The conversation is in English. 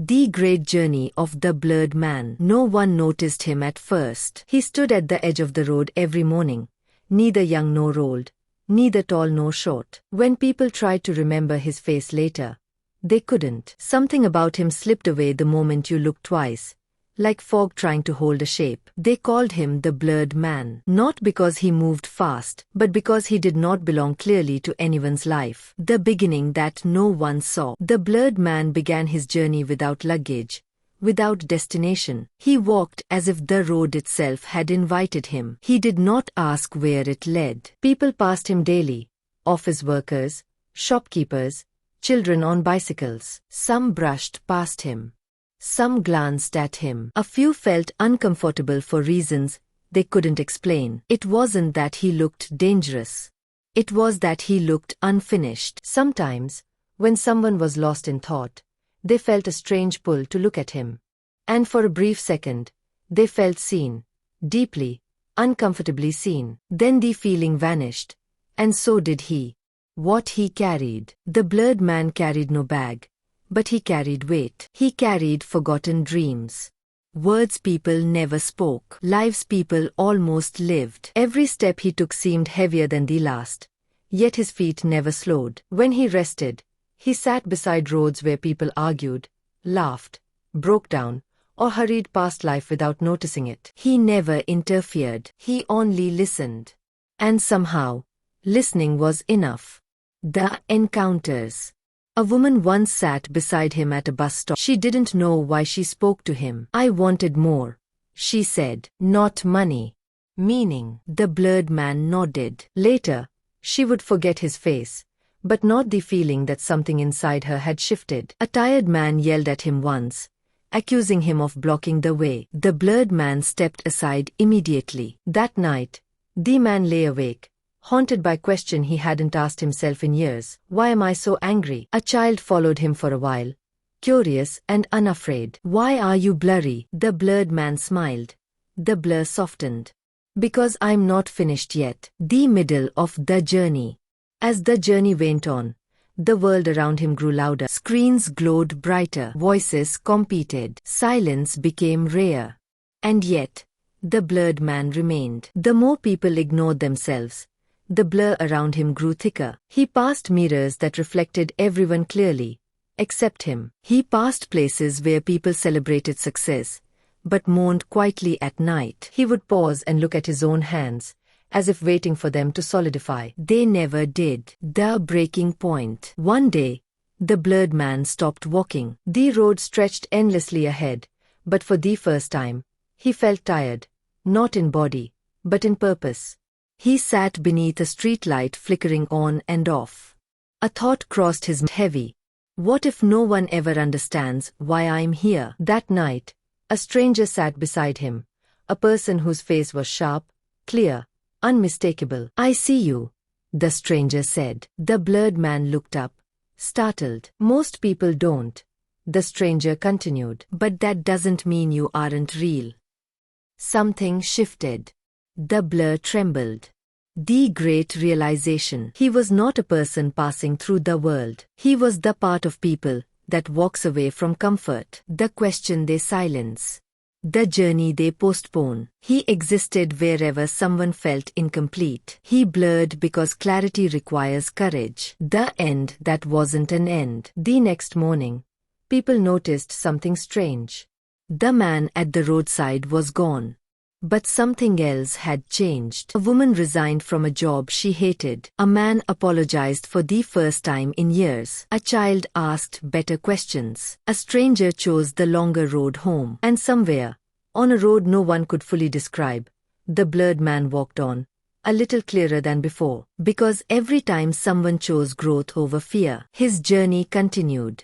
The Great Journey of the Blurred Man. No one noticed him at first. He stood at the edge of the road every morning, neither young nor old, neither tall nor short. When people tried to remember his face later, they couldn't. Something about him slipped away the moment you looked twice, like fog trying to hold a shape. They called him the Blurred Man, not because he moved fast, but because he did not belong clearly to anyone's life. The beginning that no one saw. The Blurred Man began his journey without luggage, without destination. He walked as if the road itself had invited him. He did not ask where it led. People passed him daily: office workers, shopkeepers, children on bicycles. Some brushed past him. Some glanced at him. A few felt uncomfortable for reasons they couldn't explain. It wasn't that he looked dangerous. It was that he looked unfinished. Sometimes, when someone was lost in thought, they felt a strange pull to look at him. And for a brief second, they felt seen, deeply, uncomfortably seen. Then the feeling vanished, and so did he. What he carried. The Blurred Man carried no bag, but he carried weight. He carried forgotten dreams. Words people never spoke. Lives people almost lived. Every step he took seemed heavier than the last, yet his feet never slowed. When he rested, he sat beside roads where people argued, laughed, broke down, or hurried past life without noticing it. He never interfered. He only listened. And somehow, listening was enough. The encounters. A woman once sat beside him at a bus stop. She didn't know why she spoke to him. "I wanted more," she said. "Not money. Meaning." The Blurred Man nodded. Later, she would forget his face, but not the feeling that something inside her had shifted. A tired man yelled at him once, accusing him of blocking the way. The Blurred Man stepped aside immediately. That night, the man lay awake, haunted by question he hadn't asked himself in years. Why am I so angry? A child followed him for a while, curious and unafraid. Why are you blurry? The Blurred Man smiled. The blur softened. Because I'm not finished yet. The middle of the journey. As the journey went on, the world around him grew louder. Screens glowed brighter. Voices competed. Silence became rare. And yet, the Blurred Man remained. The more people ignored themselves, the blur around him grew thicker. He passed mirrors that reflected everyone clearly, except him. He passed places where people celebrated success, but mourned quietly at night. He would pause and look at his own hands, as if waiting for them to solidify. They never did. The breaking point. One day, the Blurred Man stopped walking. The road stretched endlessly ahead, but for the first time, he felt tired, not in body, but in purpose. He sat beneath a streetlight flickering on and off. A thought crossed his mind, heavy. What if no one ever understands why I'm here? That night, a stranger sat beside him, a person whose face was sharp, clear, unmistakable. "I see you," the stranger said. The Blurred Man looked up, startled. "Most people don't," the stranger continued. "But that doesn't mean you aren't real." Something shifted. The blur trembled. The great realization. He was not a person passing through the world. He was the part of people that walks away from comfort. The question they silence. The journey they postpone. He existed wherever someone felt incomplete. He blurred because clarity requires courage. The end that wasn't an end. The next morning, people noticed something strange. The man at the roadside was gone. But something else had changed. A woman resigned from a job she hated. A man apologized for the first time in years. A child asked better questions. A stranger chose the longer road home. And somewhere, on a road no one could fully describe, the Blurred Man walked on, a little clearer than before. Because every time someone chose growth over fear, his journey continued.